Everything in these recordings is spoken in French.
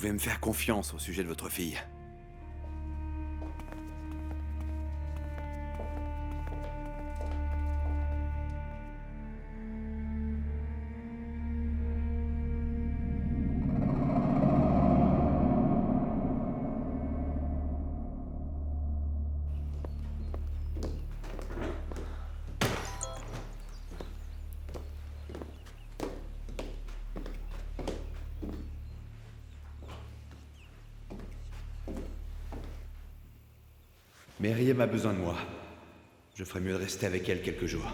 pouvez me faire confiance au sujet de votre fille. Myriam a besoin de moi. Je ferais mieux de rester avec elle quelques jours.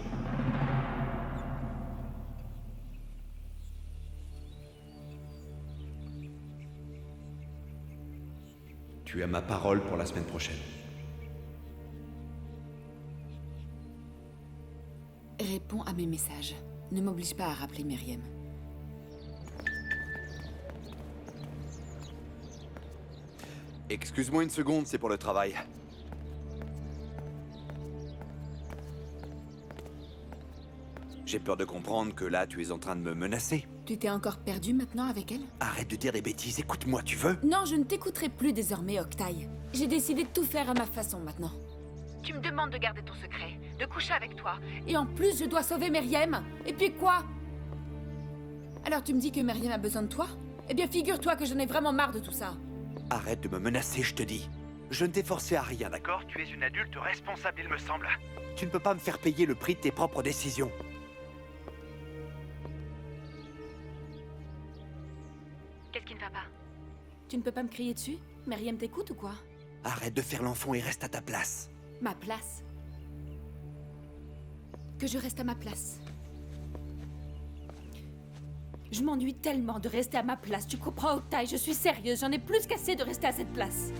Tu as ma parole pour la semaine prochaine. Réponds à mes messages. Ne m'oblige pas à rappeler Myriam. Excuse-moi une seconde, c'est pour le travail. J'ai peur de comprendre que là, tu es en train de me menacer. Tu t'es encore perdu maintenant avec elle? Arrête de dire des bêtises, écoute-moi, tu veux? Non, je ne t'écouterai plus désormais, Octaï. J'ai décidé de tout faire à ma façon maintenant. Tu me demandes de garder ton secret, de coucher avec toi. Et en plus, je dois sauver Myriam. Et puis quoi? Alors tu me dis que Myriam a besoin de toi? Eh bien, figure-toi que j'en ai vraiment marre de tout ça. Arrête de me menacer, je te dis. Je ne t'ai forcé à rien, d'accord? Tu es une adulte responsable, il me semble. Tu ne peux pas me faire payer le prix de tes propres décisions. Qu'est-ce qui ne va pas? Tu ne peux pas me crier dessus? Myriam t'écoute ou quoi? Arrête de faire l'enfant et reste à ta place. Ma place? Que je reste à ma place? Je m'ennuie tellement de rester à ma place, tu comprends, Octaï? Je suis sérieuse, j'en ai plus qu'assez de rester à cette place.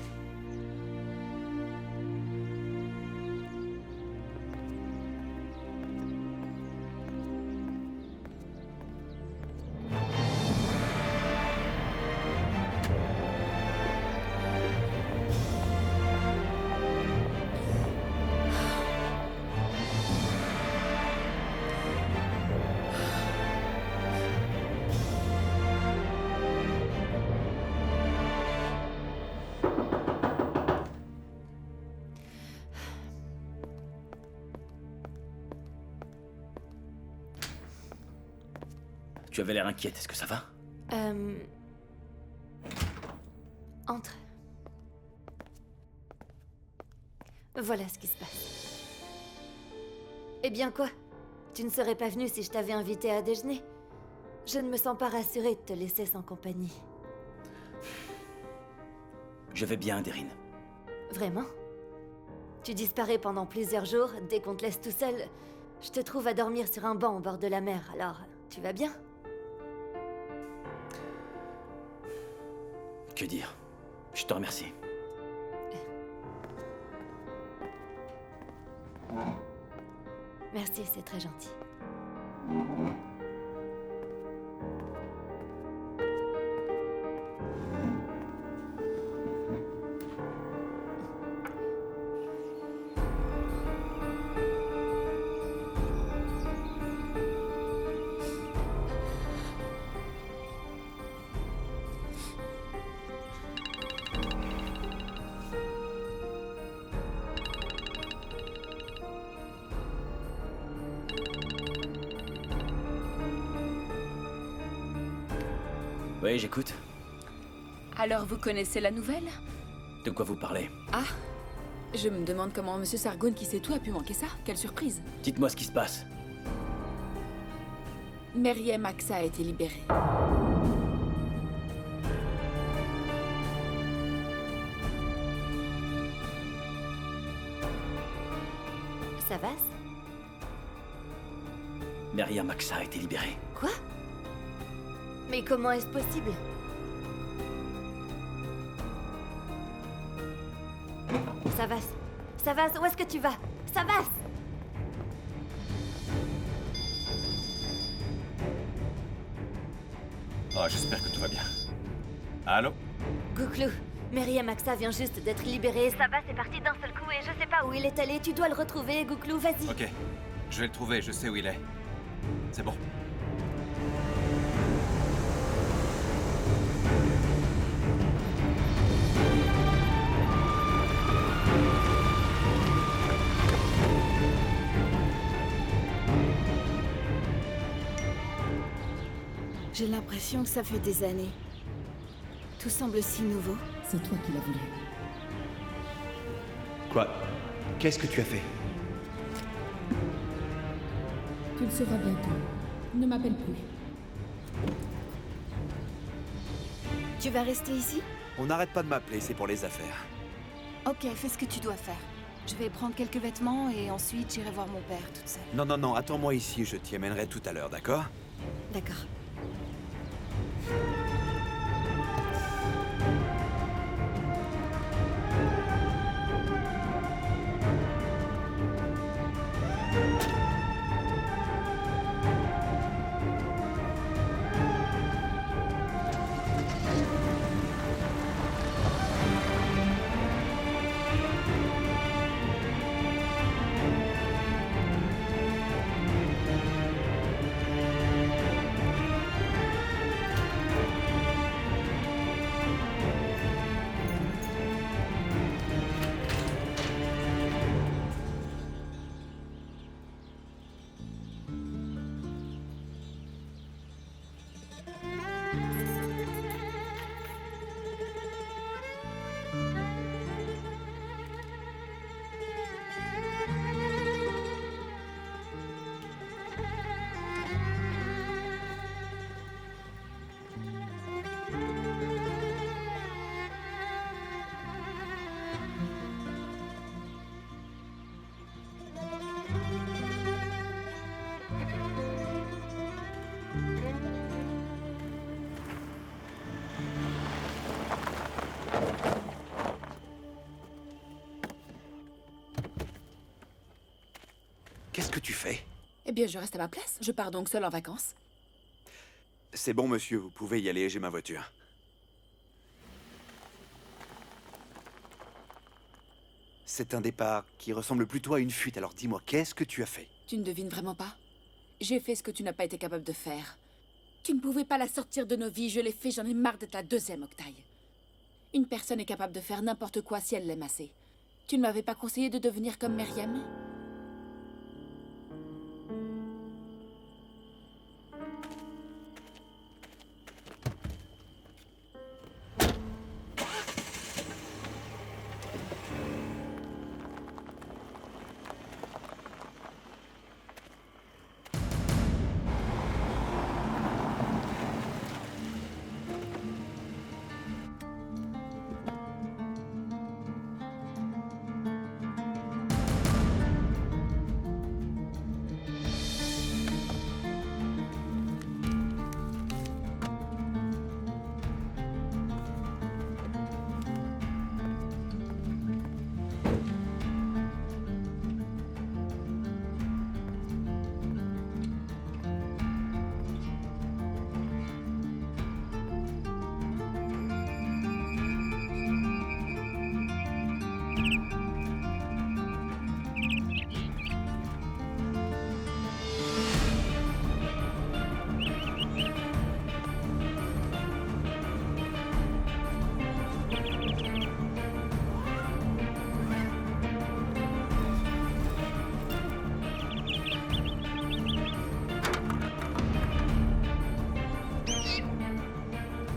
Tu avais l'air inquiète, est-ce que ça va? Entre. Voilà ce qui se passe. Eh bien quoi? Tu ne serais pas venu si je t'avais invité à déjeuner? Je ne me sens pas rassurée de te laisser sans compagnie. Je vais bien, Derine. Vraiment? Tu disparais pendant plusieurs jours, dès qu'on te laisse tout seul, je te trouve à dormir sur un banc au bord de la mer, alors tu vas bien? Que dire? Je te remercie. Merci, c'est très gentil. Oui, j'écoute. Alors vous connaissez la nouvelle? De quoi vous parlez? Ah, je me demande comment Monsieur Sargon, qui sait tout, a pu manquer ça. Quelle surprise. Dites-moi ce qui se passe. Myriam Aksa a été libérée. Ça va? Myriam Aksa a été libérée. Quoi? Mais comment est-ce possible? Savas, Savas, où est-ce que tu vas? Savas! Oh, j'espère que tout va bien. Allô? Gouklou, Myriam Aksa vient juste d'être libérée. Savas est parti d'un seul coup et je sais pas où il est allé. Tu dois le retrouver, Gouklou, vas-y. Ok, je vais le trouver, je sais où il est. C'est bon. J'ai l'impression que ça fait des années. Tout semble si nouveau. C'est toi qui l'as voulu. Quoi? Qu'est-ce que tu as fait? Tu le sauras bientôt. Ne m'appelle plus. Tu vas rester ici? On n'arrête pas de m'appeler, c'est pour les affaires. Ok, fais ce que tu dois faire. Je vais prendre quelques vêtements et ensuite j'irai voir mon père toute seule. Non, non, non, attends-moi ici, je t'y amènerai tout à l'heure, d'accord? D'accord. Qu'est-ce que tu fais? Eh bien, je reste à ma place. Je pars donc seule en vacances. C'est bon, monsieur, vous pouvez y aller, j'ai ma voiture. C'est un départ qui ressemble plutôt à une fuite, alors dis-moi, qu'est-ce que tu as fait? Tu ne devines vraiment pas? J'ai fait ce que tu n'as pas été capable de faire. Tu ne pouvais pas la sortir de nos vies, je l'ai fait, j'en ai marre d'être la deuxième Octaille. Une personne est capable de faire n'importe quoi si elle l'aime assez. Tu ne m'avais pas conseillé de devenir comme Myriam?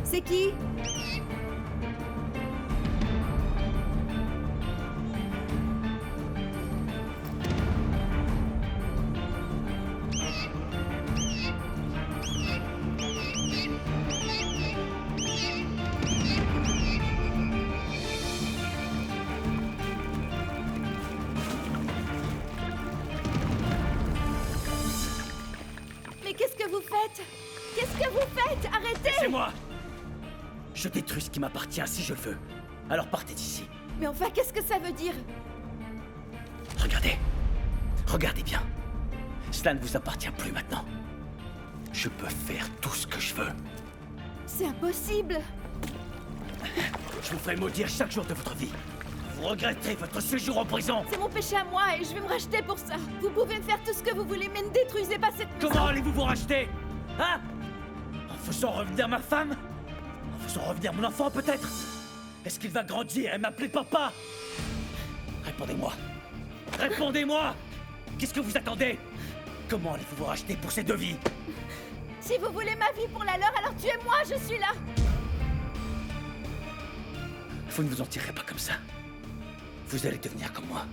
C'est qui? Mais qu'est-ce que vous faites? Qu'est-ce que vous faites? Arrêtez! C'est moi! Je détruis ce qui m'appartient si je le veux. Alors partez d'ici. Mais enfin, qu'est-ce que ça veut dire? Regardez. Regardez bien. Cela ne vous appartient plus maintenant. Je peux faire tout ce que je veux. C'est impossible! Je vous ferai maudire chaque jour de votre vie. Vous regretterez votre séjour en prison. C'est mon péché à moi et je vais me racheter pour ça. Vous pouvez me faire tout ce que vous voulez, mais ne détruisez pas cette maison. Comment allez-vous vous racheter? Hein? En faisant revenir ma femme? En faisant revenir mon enfant, peut-être? Est-ce qu'il va grandir et m'appeler papa? Répondez-moi. Répondez-moi! Qu'est-ce que vous attendez? Comment allez-vous vous racheter pour ces deux vies? Si vous voulez ma vie pour la leur, alors tuez-moi, je suis là. Vous ne vous en tirerez pas comme ça. Vous allez devenir comme moi.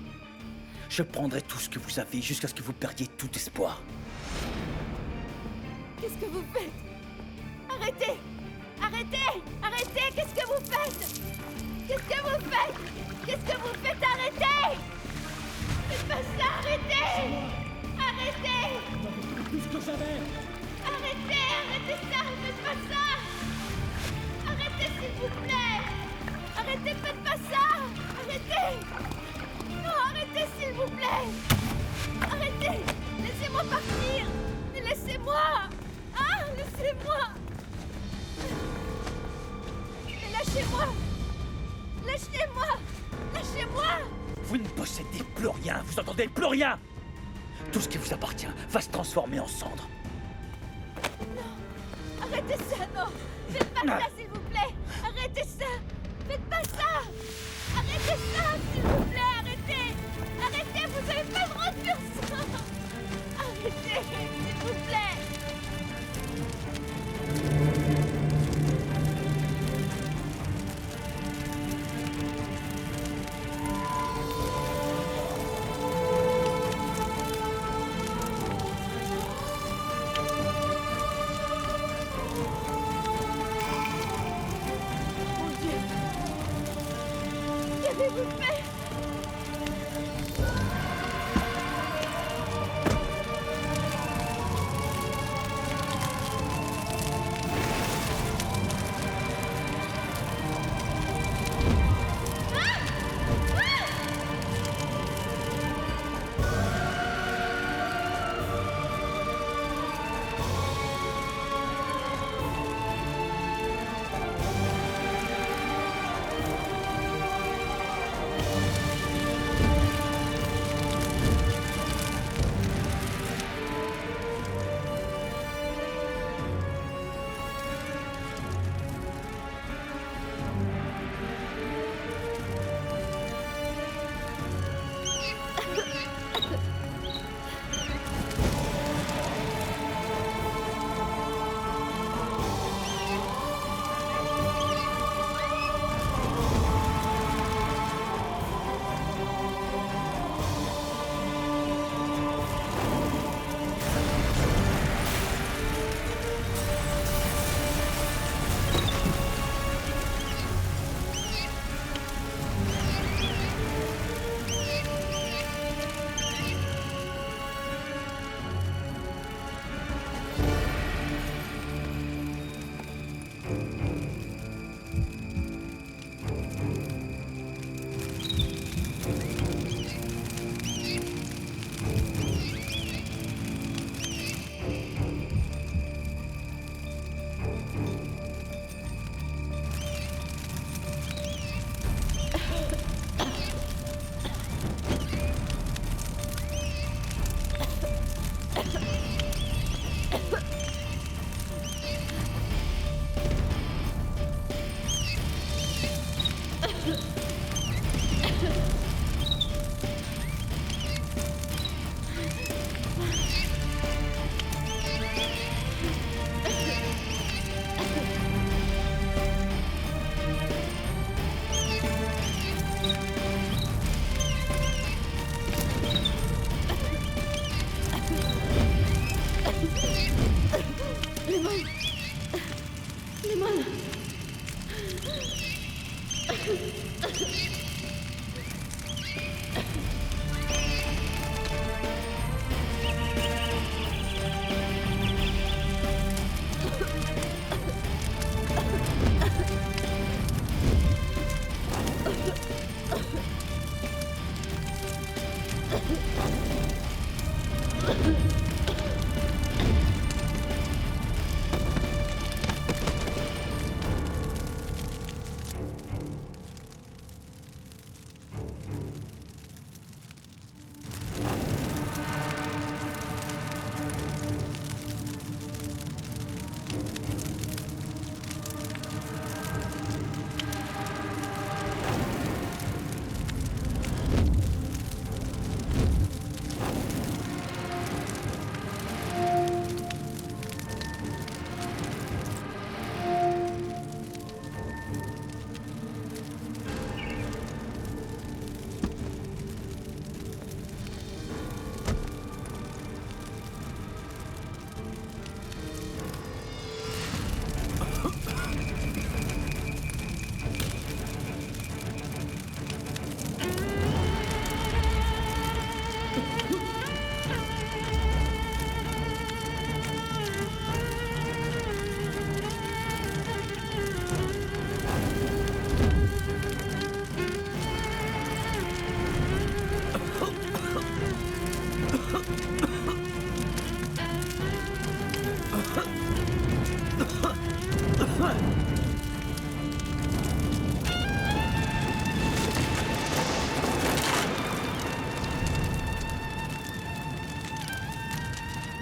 Je prendrai tout ce que vous avez jusqu'à ce que vous perdiez tout espoir. Qu'est-ce que vous faites? Arrêtez! Arrêtez! Arrêtez! Qu'est-ce que vous faites? Qu'est-ce que vous faites? Qu'est-ce que vous faites? Arrêtez! Faites pas ça! Arrêtez! Arrêtez! Tout ce que j'avais! Arrêtez! Arrêtez ça! Faites pas ça! Arrêtez, s'il vous plaît! Arrêtez! Faites pas ça! Arrêtez! Non, arrêtez, s'il vous plaît! Arrêtez! Laissez-moi partir! Laissez-moi! Ah! Laissez-moi! Mais lâchez-moi! Lâchez-moi! Lâchez-moi! Vous ne possédez plus rien, vous entendez? Plus rien! Tout ce qui vous appartient va se transformer en cendres. Arrêtez ça, non! Faites pas ça, s'il vous plaît! Arrêtez ça! Faites pas ça! Arrêtez ça, s'il vous plaît! Arrêtez! Arrêtez! Vous avez pas le droit de faire ça! Arrêtez, s'il vous plaît! Mon Dieu! Qu'avez-vous fait?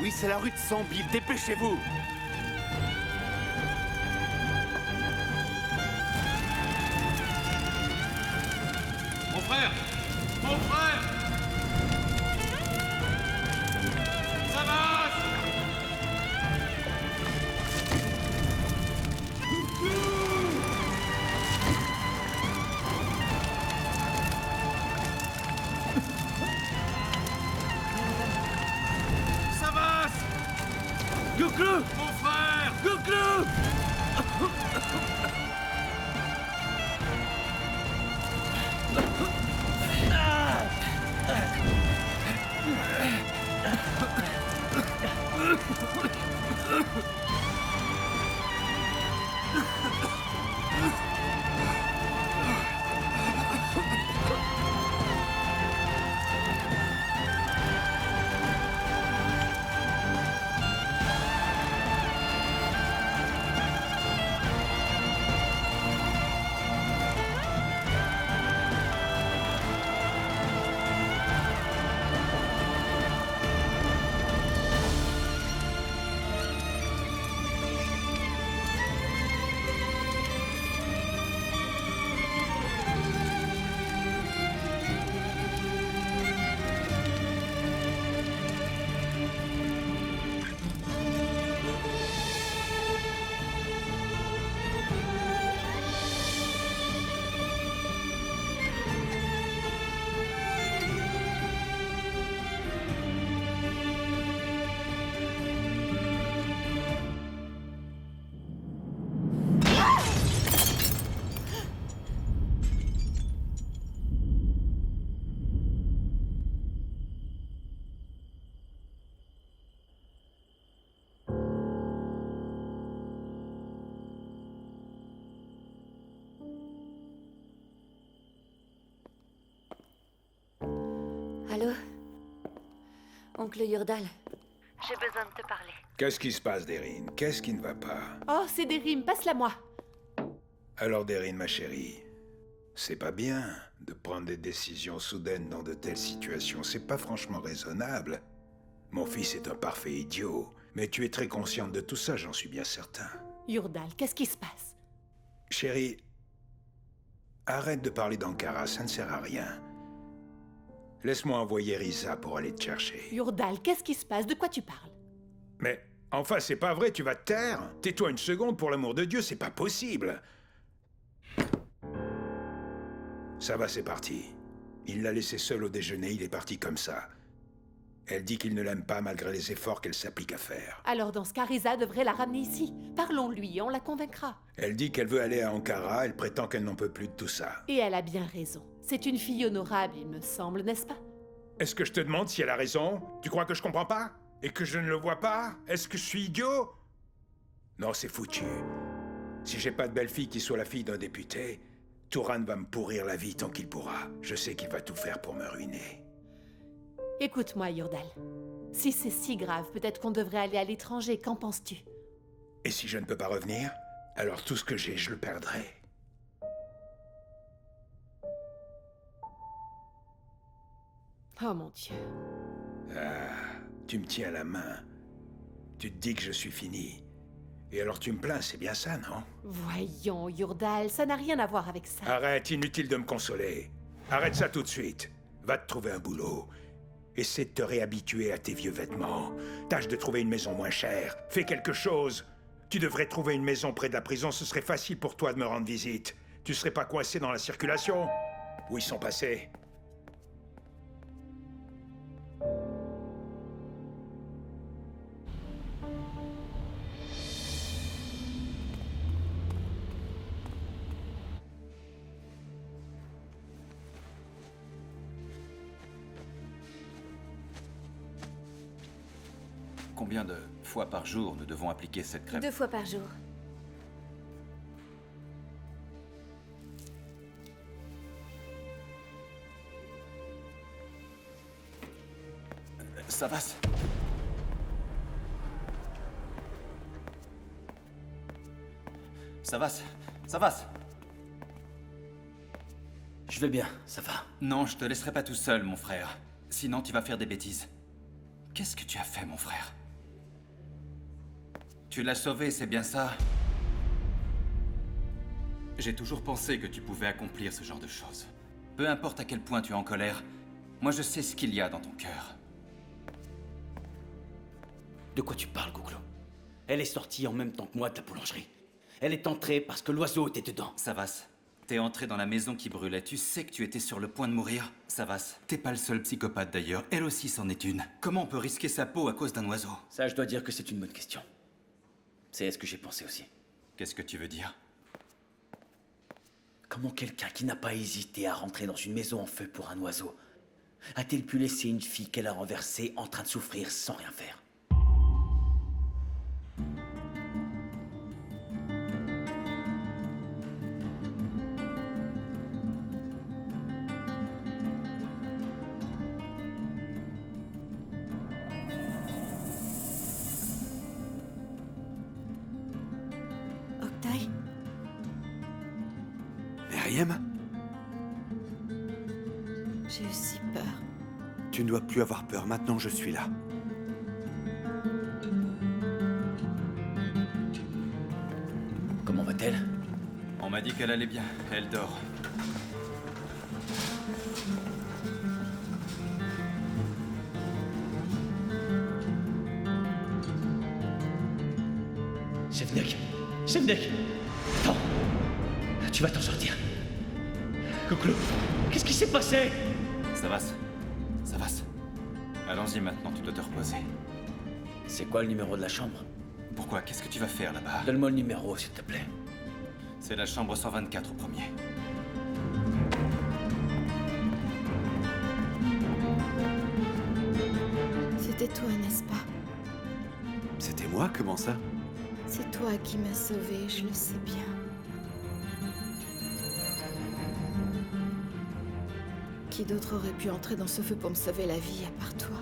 Oui, c'est la rue de Sambil, dépêchez-vous! Mon frère! Mon frère! Ça va! Ça va! Gouklou! Mon frère! Gouklou! Allô? Oncle Yurdal, j'ai besoin de te parler. Qu'est-ce qui se passe, Derine? Qu'est-ce qui ne va pas? Oh, c'est des rimes, passe-la moi. Alors, Derine, ma chérie, c'est pas bien de prendre des décisions soudaines dans de telles situations. C'est pas franchement raisonnable. Mon fils est un parfait idiot, mais tu es très consciente de tout ça, j'en suis bien certain. Yurdal, qu'est-ce qui se passe? Chérie, arrête de parler d'Ankara, ça ne sert à rien. Laisse-moi envoyer Risa pour aller te chercher. Yurdal, qu'est-ce qui se passe? De quoi tu parles? Mais, enfin, c'est pas vrai, tu vas te taire? Tais-toi une seconde, pour l'amour de Dieu, c'est pas possible. Ça va, c'est parti. Il l'a laissé seul au déjeuner, il est parti comme ça. Elle dit qu'il ne l'aime pas malgré les efforts qu'elle s'applique à faire. Alors dans ce cas, Risa devrait la ramener ici. Parlons-lui, on la convaincra. Elle dit qu'elle veut aller à Ankara, elle prétend qu'elle n'en peut plus de tout ça. Et elle a bien raison. C'est une fille honorable, il me semble, n'est-ce pas? Est-ce que je te demande si elle a raison? Tu crois que je comprends pas? Et que je ne le vois pas? Est-ce que je suis idiot? Non, c'est foutu. Si j'ai pas de belle-fille qui soit la fille d'un député, Turan va me pourrir la vie tant qu'il pourra. Je sais qu'il va tout faire pour me ruiner. Écoute-moi, Yurdal. Si c'est si grave, peut-être qu'on devrait aller à l'étranger, qu'en penses-tu? Et si je ne peux pas revenir? Alors tout ce que j'ai, je le perdrai. Oh mon Dieu. Ah, tu me tiens la main. Tu te dis que je suis fini. Et alors tu me plains, c'est bien ça, non? Voyons, Yurdal, ça n'a rien à voir avec ça. Arrête, inutile de me consoler. Arrête ça tout de suite. Va te trouver un boulot. Essaie de te réhabituer à tes vieux vêtements. Tâche de trouver une maison moins chère. Fais quelque chose. Tu devrais trouver une maison près de la prison, ce serait facile pour toi de me rendre visite. Tu serais pas coincé dans la circulation? Où ils sont passés? Combien de fois par jour nous devons appliquer cette crème? 2 fois par jour. Ça va? Ça va? Ça va? Je vais bien, ça va. Non, je te laisserai pas tout seul, mon frère. Sinon, tu vas faire des bêtises. Qu'est-ce que tu as fait, mon frère? Tu l'as sauvé, c'est bien ça? J'ai toujours pensé que tu pouvais accomplir ce genre de choses. Peu importe à quel point tu es en colère, moi je sais ce qu'il y a dans ton cœur. De quoi tu parles, Gouglo? Elle est sortie en même temps que moi de la boulangerie. Elle est entrée parce que l'oiseau était dedans. Savas, t'es entré dans la maison qui brûlait, tu sais que tu étais sur le point de mourir. Savas, t'es pas le seul psychopathe d'ailleurs, elle aussi c'en est une. Comment on peut risquer sa peau à cause d'un oiseau? Ça, je dois dire que c'est une bonne question. C'est ce que j'ai pensé aussi. Qu'est-ce que tu veux dire? Comment quelqu'un qui n'a pas hésité à rentrer dans une maison en feu pour un oiseau a-t-il pu laisser une fille qu'elle a renversée en train de souffrir sans rien faire? Octaï? Meriem? J'ai eu si peur. Tu ne dois plus avoir peur, maintenant je suis là. Comment va-t-elle? On m'a dit qu'elle allait bien, elle dort. Sevnek! Sevnek! Attends! Tu vas t'en sortir. Gouglo, qu'est-ce qui s'est passé? Savas, Savas. Allons-y maintenant, tu dois te reposer. C'est quoi le numéro de la chambre? Pourquoi? Qu'est-ce que tu vas faire là-bas? Donne-moi le numéro, s'il te plaît. C'est la chambre 124 au premier. C'était toi, n'est-ce pas? C'était moi, comment ça? C'est toi qui m'as sauvée, je le sais bien. Qui d'autre aurait pu entrer dans ce feu pour me sauver la vie à part toi?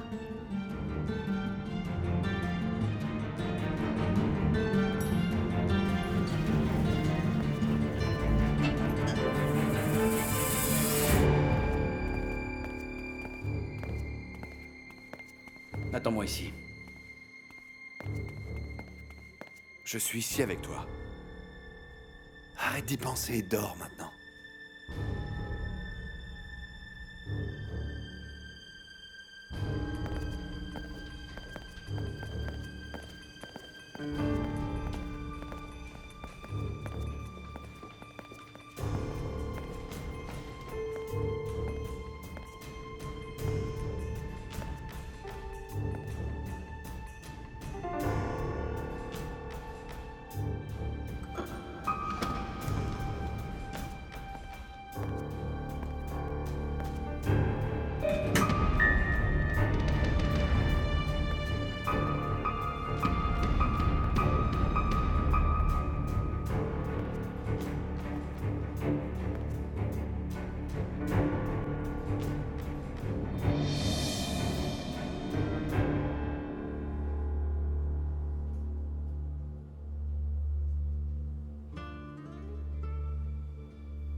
Attends-moi ici. Je suis ici avec toi. Arrête d'y penser et dors maintenant.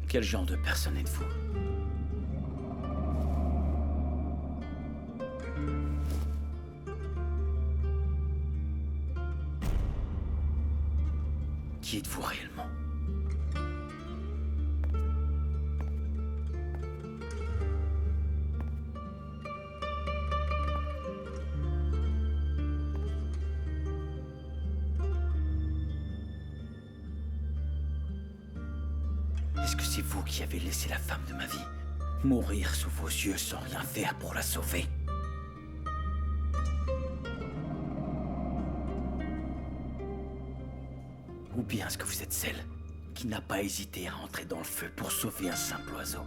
Quel genre de personne êtes-vous? Qui êtes-vous réellement? Est-ce que c'est vous qui avez laissé la femme de ma vie mourir sous vos yeux sans rien faire pour la sauver? Ou bien est-ce que vous êtes celle qui n'a pas hésité à entrer dans le feu pour sauver un simple oiseau?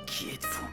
Qui êtes-vous?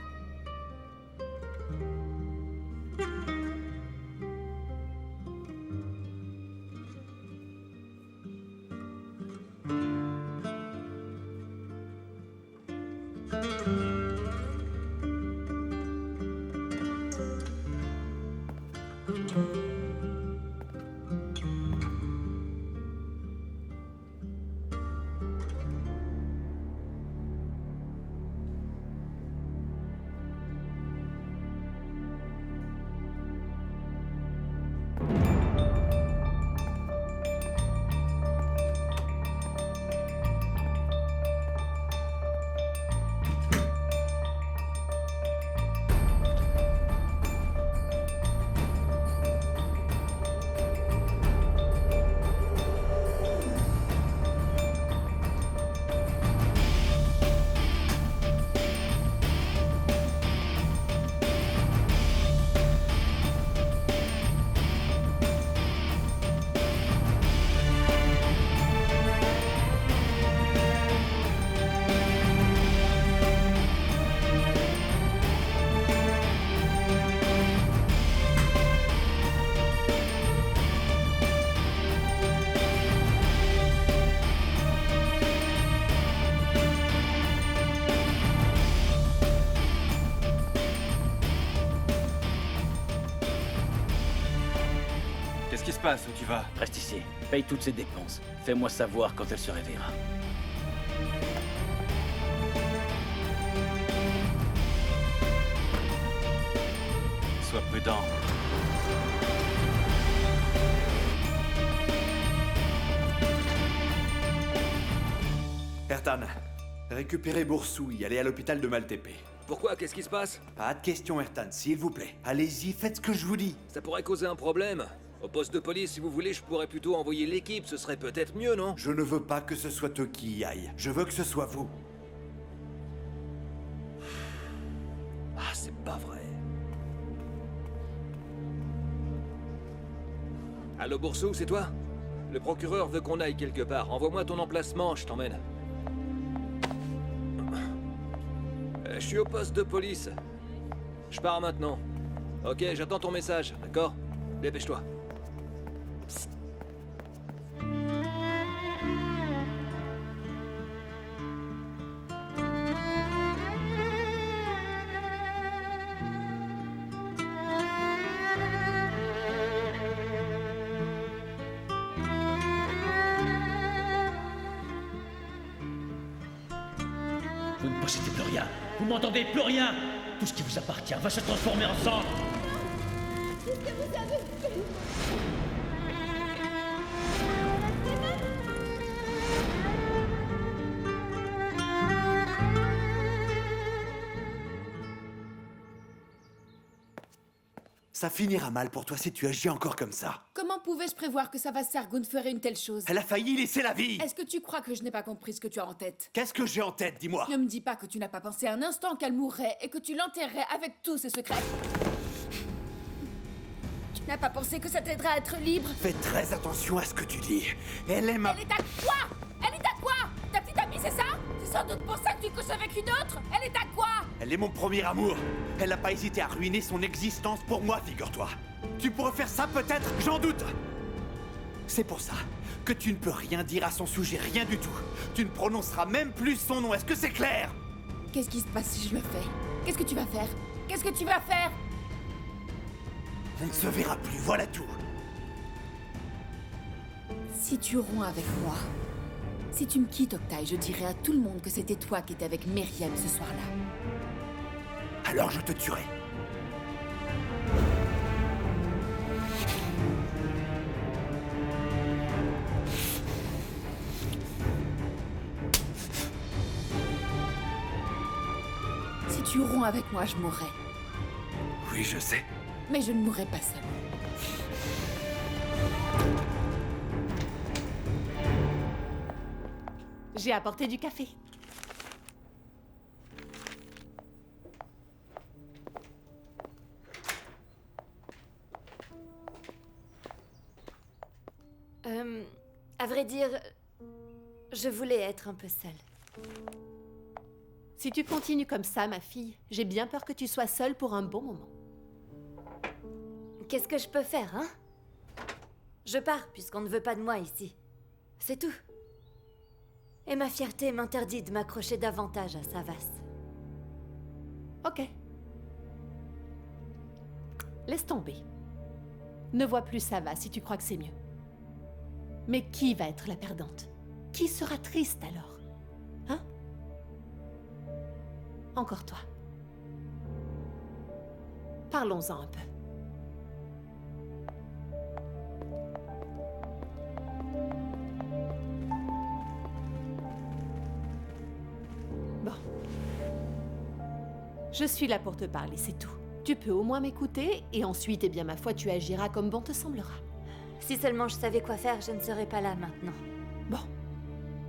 passe? Où tu vas? Reste ici, paye toutes ses dépenses. Fais-moi savoir quand elle se réveillera. Sois prudent. Ertan, récupérez Boursou et allez à l'hôpital de Maltépé. Pourquoi? Qu'est-ce qui se passe? Pas de questions, Ertan, s'il vous plaît. Allez-y, faites ce que je vous dis. Ça pourrait causer un problème. Au poste de police, si vous voulez, je pourrais plutôt envoyer l'équipe, ce serait peut-être mieux, non? Je ne veux pas que ce soit eux qui y aillent. Je veux que ce soit vous. Ah, c'est pas vrai. Allô, Boursou, c'est toi? Le procureur veut qu'on aille quelque part. Envoie-moi ton emplacement, je t'emmène. Je suis au poste de police. Je pars maintenant. Ok, j'attends ton message, d'accord? Dépêche-toi. Vous ne possédez plus rien. Vous n'entendez plus rien. Tout ce qui vous appartient va se transformer en sang. Ça finira mal pour toi si tu agis encore comme ça. Comment pouvais-je prévoir que Savas Sargun ferait une telle chose? Elle a failli laisser la vie. Est-ce que tu crois que je n'ai pas compris ce que tu as en tête? Qu'est-ce que j'ai en tête, dis-moi? Ne me dis pas que tu n'as pas pensé un instant qu'elle mourrait et que tu l'enterrerais avec tous ses secrets. Tu n'as pas pensé que ça t'aiderait à être libre? Fais très attention à ce que tu dis. Elle aime... Elle est à quoi? Elle est à quoi? Ta petite amie, c'est ça? C'est sans doute pour ça que tu couches avec une autre? Elle est à quoi? Elle est mon premier amour. Elle n'a pas hésité à ruiner son existence pour moi, figure-toi. Tu pourrais faire ça peut-être? J'en doute. C'est pour ça que tu ne peux rien dire à son sujet, rien du tout. Tu ne prononceras même plus son nom, est-ce que c'est clair? Qu'est-ce qui se passe si je le fais? Qu'est-ce que tu vas faire? Qu'est-ce que tu vas faire? On ne se verra plus, voilà tout. Si tu romps avec moi, si tu me quittes, Octaï, je dirai à tout le monde que c'était toi qui étais avec Myriam ce soir-là. Alors je te tuerai. Si tu romps avec moi, je mourrai. Oui, je sais. Mais je ne mourrai pas seule. J'ai apporté du café. À vrai dire, je voulais être un peu seule. Si tu continues comme ça, ma fille, j'ai bien peur que tu sois seule pour un bon moment. Qu'est-ce que je peux faire, hein? Je pars, puisqu'on ne veut pas de moi ici. C'est tout. Et ma fierté m'interdit de m'accrocher davantage à Savas. Ok. Laisse tomber. Ne vois plus Savas si tu crois que c'est mieux. Mais qui va être la perdante? Qui sera triste alors? Hein? Encore toi. Parlons-en un peu. Bon. Je suis là pour te parler, c'est tout. Tu peux au moins m'écouter, et ensuite, eh bien, ma foi, tu agiras comme bon te semblera. Si seulement je savais quoi faire, je ne serais pas là maintenant. Bon.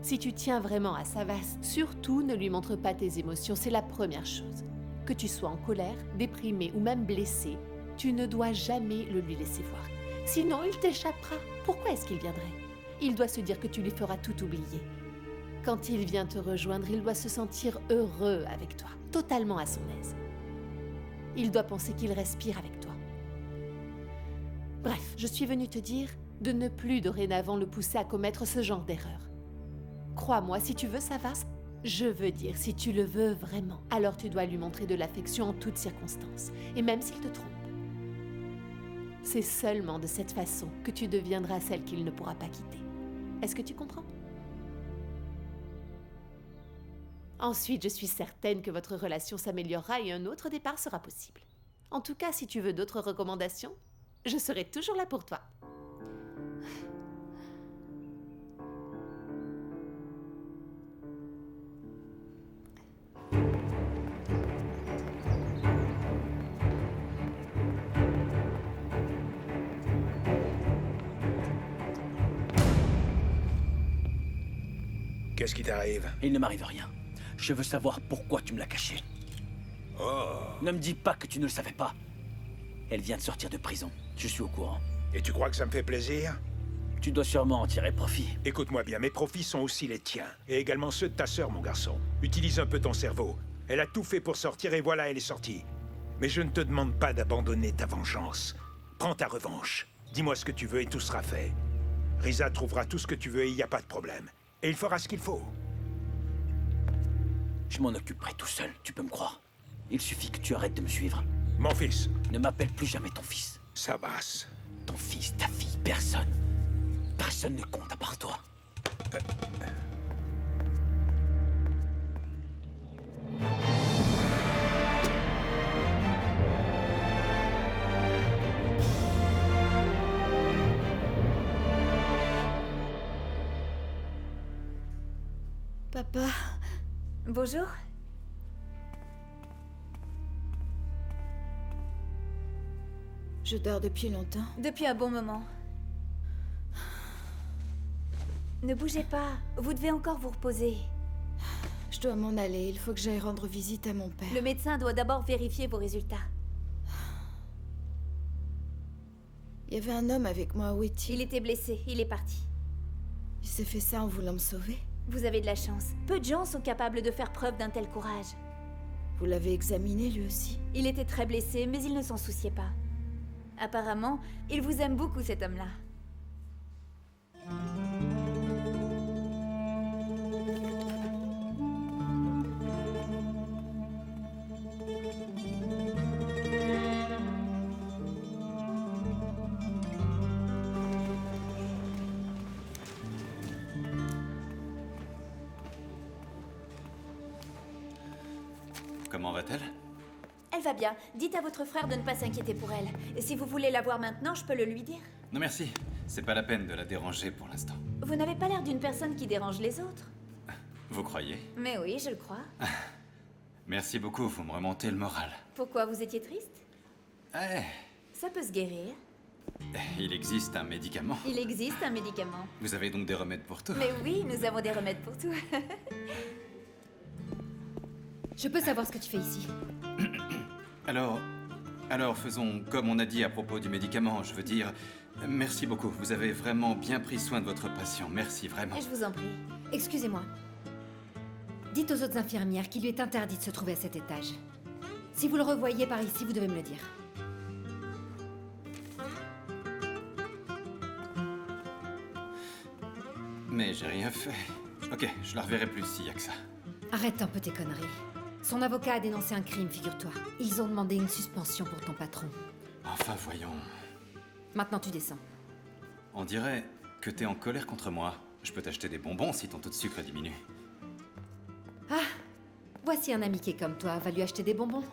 Si tu tiens vraiment à Savas, surtout ne lui montre pas tes émotions, c'est la première chose. Que tu sois en colère, déprimé ou même blessé, tu ne dois jamais le lui laisser voir. Sinon, il t'échappera. Pourquoi est-ce qu'il viendrait? Il doit se dire que tu lui feras tout oublier. Quand il vient te rejoindre, il doit se sentir heureux avec toi, totalement à son aise. Il doit penser qu'il respire avec toi. Bref, je suis venue te dire de ne plus dorénavant le pousser à commettre ce genre d'erreur. Crois-moi, si tu veux Savas, je veux dire, si tu le veux vraiment, alors tu dois lui montrer de l'affection en toutes circonstances, et même s'il te trompe. C'est seulement de cette façon que tu deviendras celle qu'il ne pourra pas quitter. Est-ce que tu comprends? Ensuite, je suis certaine que votre relation s'améliorera et un autre départ sera possible. En tout cas, si tu veux d'autres recommandations, je serai toujours là pour toi. Qu'est-ce qui t'arrive? Il ne m'arrive rien. Je veux savoir pourquoi tu me l'as caché. Oh. Ne me dis pas que tu ne le savais pas. Elle vient de sortir de prison. Je suis au courant. Et tu crois que ça me fait plaisir? Tu dois sûrement en tirer profit. Écoute-moi bien, mes profits sont aussi les tiens. Et également ceux de ta sœur, mon garçon. Utilise un peu ton cerveau. Elle a tout fait pour sortir et voilà, elle est sortie. Mais je ne te demande pas d'abandonner ta vengeance. Prends ta revanche. Dis-moi ce que tu veux et tout sera fait. Risa trouvera tout ce que tu veux et il n'y a pas de problème. Et il fera ce qu'il faut. Je m'en occuperai tout seul, tu peux me croire. Il suffit que tu arrêtes de me suivre. Mon fils. Ne m'appelle plus jamais ton fils. Ça passe. Ton fils, ta fille, personne. Personne ne compte à part toi. Papa, Bonjour. je dors depuis longtemps. Depuis un bon moment. Ne bougez pas, vous devez encore vous reposer. Je dois m'en aller, il faut que j'aille rendre visite à mon père. Le médecin doit d'abord vérifier vos résultats. Il y avait un homme avec moi, où est-il? Il était blessé, il est parti. Il s'est fait ça en voulant me sauver? Vous avez de la chance. Peu de gens sont capables de faire preuve d'un tel courage. Vous l'avez examiné, lui aussi? Il était très blessé, mais il ne s'en souciait pas. Apparemment, il vous aime beaucoup, cet homme-là. Comment va-t-elle? Elle va bien. Dites à votre frère de ne pas s'inquiéter pour elle. Et si vous voulez la voir maintenant, je peux le lui dire. Non merci, c'est pas la peine de la déranger pour l'instant. Vous n'avez pas l'air d'une personne qui dérange les autres. Vous croyez? Mais oui, je le crois. Merci beaucoup, vous me remontez le moral. Pourquoi vous étiez triste? Eh, Ça peut se guérir. il existe un médicament. Il existe un médicament. Vous avez donc des remèdes pour tout? Mais oui, nous avons des remèdes pour tout. Je peux savoir ce que tu fais ici. Alors faisons comme on a dit à propos du médicament, je veux dire... Merci beaucoup, vous avez vraiment bien pris soin de votre patient, merci vraiment. Et je vous en prie. Excusez-moi. Dites aux autres infirmières qu'il lui est interdit de se trouver à cet étage. Si vous le revoyez par ici, vous devez me le dire. Mais j'ai rien fait. Ok, je la reverrai plus s'il y a que ça. Arrête un peu tes conneries. Son avocat a dénoncé un crime, figure-toi. Ils ont demandé une suspension pour ton patron. Enfin, voyons. Maintenant, tu descends. On dirait que t'es en colère contre moi. Je peux t'acheter des bonbons si ton taux de sucre diminue. Ah, voici un ami qui est comme toi. Va lui acheter des bonbons.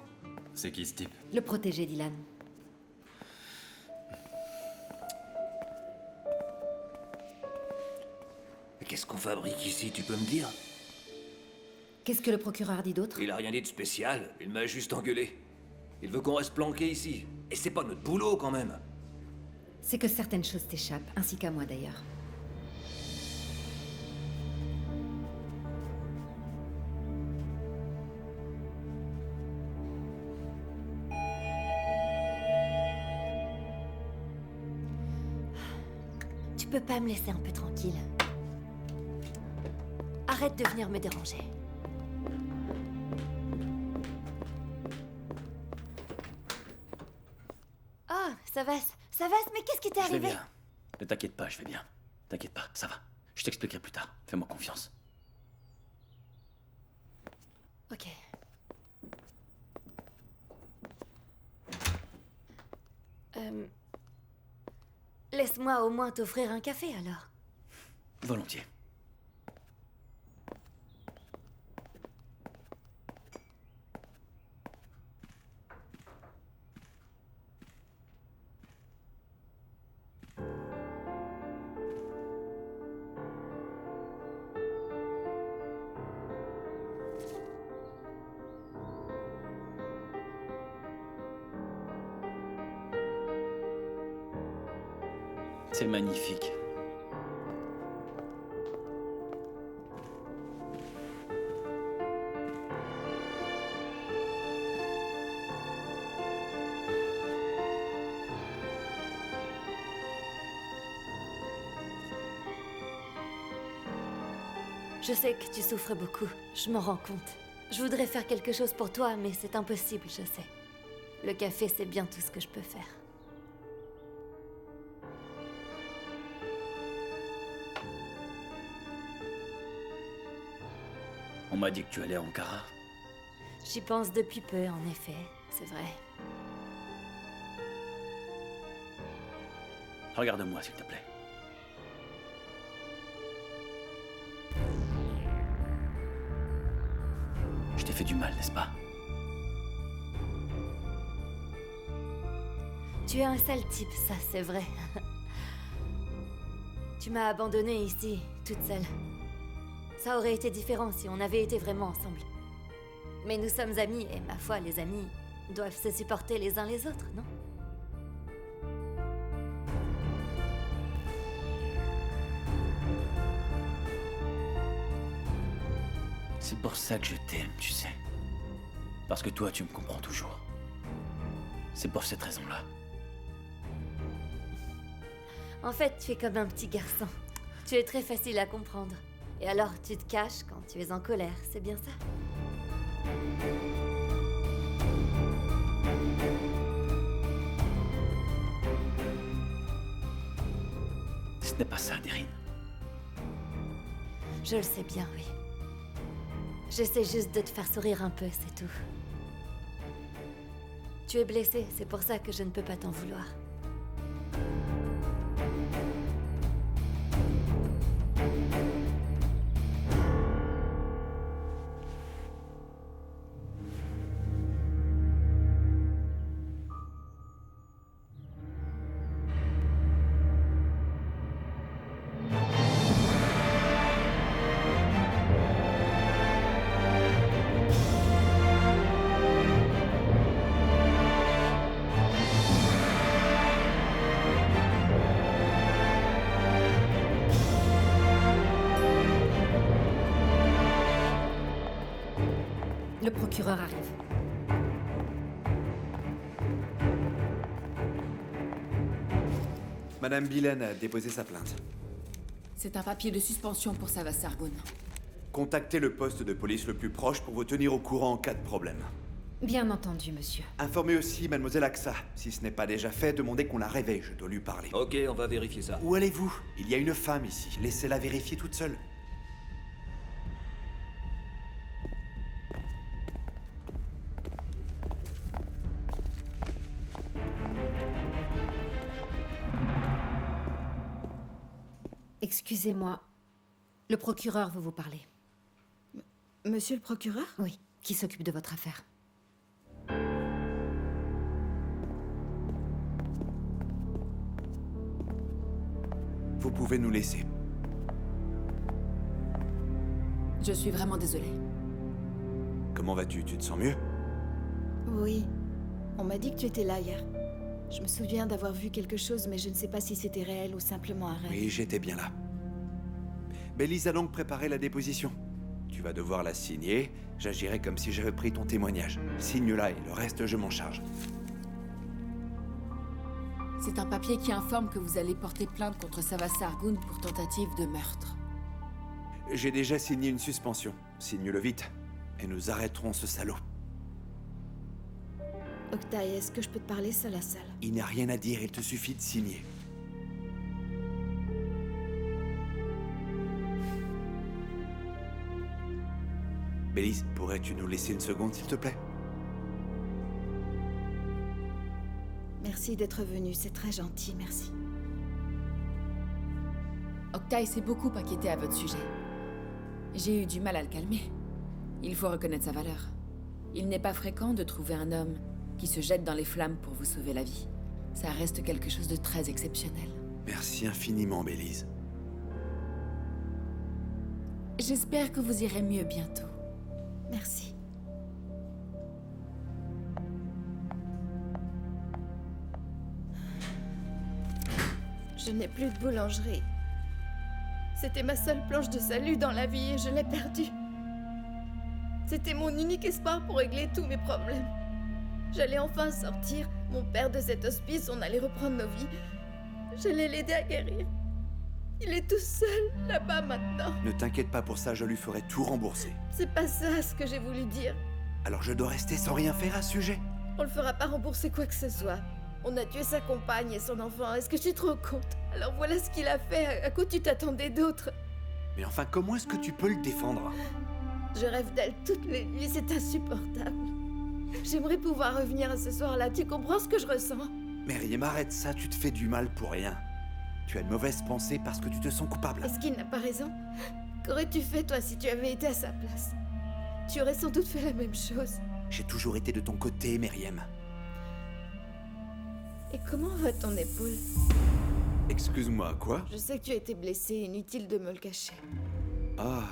C'est qui ce type? Le protéger, Dylan. Qu'est-ce qu'on fabrique ici, tu peux me dire? Qu'est-ce que le procureur dit d'autre? Il a rien dit de spécial, il m'a juste engueulé. Il veut qu'on reste planqué ici. Et c'est pas notre boulot, quand même. C'est que certaines choses t'échappent, ainsi qu'à moi d'ailleurs. Tu peux pas me laisser un peu tranquille? Arrête de venir me déranger. Oh, ça va, mais qu'est-ce qui t'est Je vais arrivé? bien. Ne t'inquiète pas, je vais bien. T'inquiète pas, ça va. Je t'expliquerai plus tard. Fais-moi confiance. Ok. Laisse-moi au moins t'offrir un café, alors. Volontiers. C'est magnifique. Je sais que tu souffres beaucoup, je m'en rends compte. Je voudrais faire quelque chose pour toi, mais c'est impossible, je sais. Le café, c'est bien tout ce que je peux faire. On m'a dit que tu allais à Ankara. J'y pense depuis peu, en effet, c'est vrai. Regarde-moi, s'il te plaît. Je t'ai fait du mal, n'est-ce pas? Tu es un sale type, ça, c'est vrai. Tu m'as abandonnée ici, toute seule. Ça aurait été différent si on avait été vraiment ensemble. Mais nous sommes amis, et ma foi, les amis doivent se supporter les uns les autres, non? C'est pour ça que je t'aime, tu sais. Parce que toi, tu me comprends toujours. C'est pour cette raison-là. En fait, tu es comme un petit garçon. Tu es très facile à comprendre. Et alors, tu te caches quand tu es en colère, c'est bien ça? Ce n'est pas ça, Deryn. Je le sais bien, oui. J'essaie juste de te faire sourire un peu, c'est tout. Tu es blessé, c'est pour ça que je ne peux pas t'en vouloir. Le procureur arrive. Madame Billen a déposé sa plainte. C'est un papier de suspension pour Savas Sargoon. Contactez le poste de police le plus proche pour vous tenir au courant en cas de problème. Bien entendu, monsieur. Informez aussi Mademoiselle Axa. Si ce n'est pas déjà fait, demandez qu'on la réveille, je dois lui parler. Ok, on va vérifier ça. Où allez-vous? Il y a une femme ici. Laissez-la vérifier toute seule. Excusez-moi. Le procureur veut vous parler. Monsieur le procureur? Oui, qui s'occupe de votre affaire. Vous pouvez nous laisser. Je suis vraiment désolée. Comment vas-tu? Tu te sens mieux? Oui. On m'a dit que tu étais là hier. Je me souviens d'avoir vu quelque chose, mais je ne sais pas si c'était réel ou simplement un rêve. Oui, j'étais bien là. Bélise a donc préparé la déposition. Tu vas devoir la signer. J'agirai comme si j'avais pris ton témoignage. Signe-la et le reste, je m'en charge. C'est un papier qui informe que vous allez porter plainte contre Savas Sargoon pour tentative de meurtre. J'ai déjà signé une suspension. Signe-le vite. Et nous arrêterons ce salaud. Octaï, est-ce que je peux te parler seul à seul? Il n'y a rien à dire, il te suffit de signer. Bélise, pourrais-tu nous laisser une seconde, s'il te plaît? Merci d'être venu, c'est très gentil, merci. Octave s'est beaucoup inquiété à votre sujet. J'ai eu du mal à le calmer. Il faut reconnaître sa valeur. Il n'est pas fréquent de trouver un homme qui se jette dans les flammes pour vous sauver la vie. Ça reste quelque chose de très exceptionnel. Merci infiniment, Bélise. J'espère que vous irez mieux bientôt. Merci. Je n'ai plus de boulangerie. C'était ma seule planche de salut dans la vie et je l'ai perdue. C'était mon unique espoir pour régler tous mes problèmes. J'allais enfin sortir mon père de cet hospice, on allait reprendre nos vies. J'allais l'aider à guérir. Il est tout seul là-bas maintenant. Ne t'inquiète pas pour ça, je lui ferai tout rembourser. C'est pas ça ce que j'ai voulu dire. Alors je dois rester sans rien faire à ce sujet? On le fera pas rembourser quoi que ce soit. On a tué sa compagne et son enfant, est-ce que tu te rends compte? Alors voilà ce qu'il a fait, à quoi tu t'attendais d'autre? Mais enfin, comment est-ce que tu peux le défendre? Je rêve d'elle toutes les nuits, c'est insupportable. J'aimerais pouvoir revenir à ce soir-là, tu comprends ce que je ressens? Meriem, arrête ça, tu te fais du mal pour rien. Tu as de mauvaises pensées parce que tu te sens coupable. Est-ce qu'il n'a pas raison? Qu'aurais-tu fait, toi, si tu avais été à sa place? Tu aurais sans doute fait la même chose. J'ai toujours été de ton côté, Meriem. Et comment va ton épaule? Excuse-moi, quoi? Je sais que tu as été blessé, inutile de me le cacher. Ah,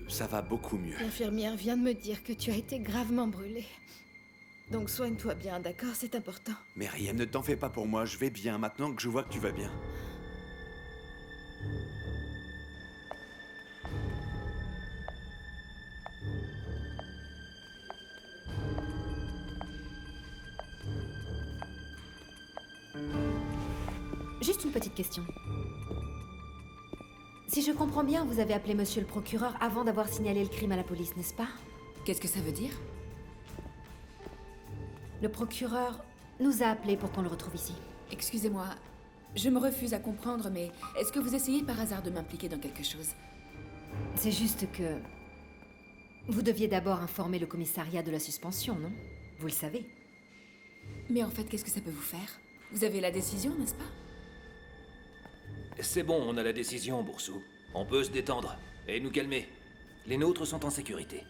ça va beaucoup mieux. L'infirmière vient de me dire que tu as été gravement brûlé. Donc soigne-toi bien, d'accord? C'est important. Meriem, ne t'en fais pas pour moi, je vais bien maintenant que je vois que tu vas bien. Juste une petite question. Si je comprends bien, vous avez appelé monsieur le procureur avant d'avoir signalé le crime à la police, n'est-ce pas? Qu'est-ce que ça veut dire? Le procureur nous a appelés pour qu'on le retrouve ici. Excusez-moi, je me refuse à comprendre, mais est-ce que vous essayez par hasard de m'impliquer dans quelque chose? C'est juste que... Vous deviez d'abord informer le commissariat de la suspension, non? Vous le savez. Mais en fait, qu'est-ce que ça peut vous faire? Vous avez la décision, n'est-ce pas? C'est bon, on a la décision, Boursou. On peut se détendre et nous calmer. Les nôtres sont en sécurité.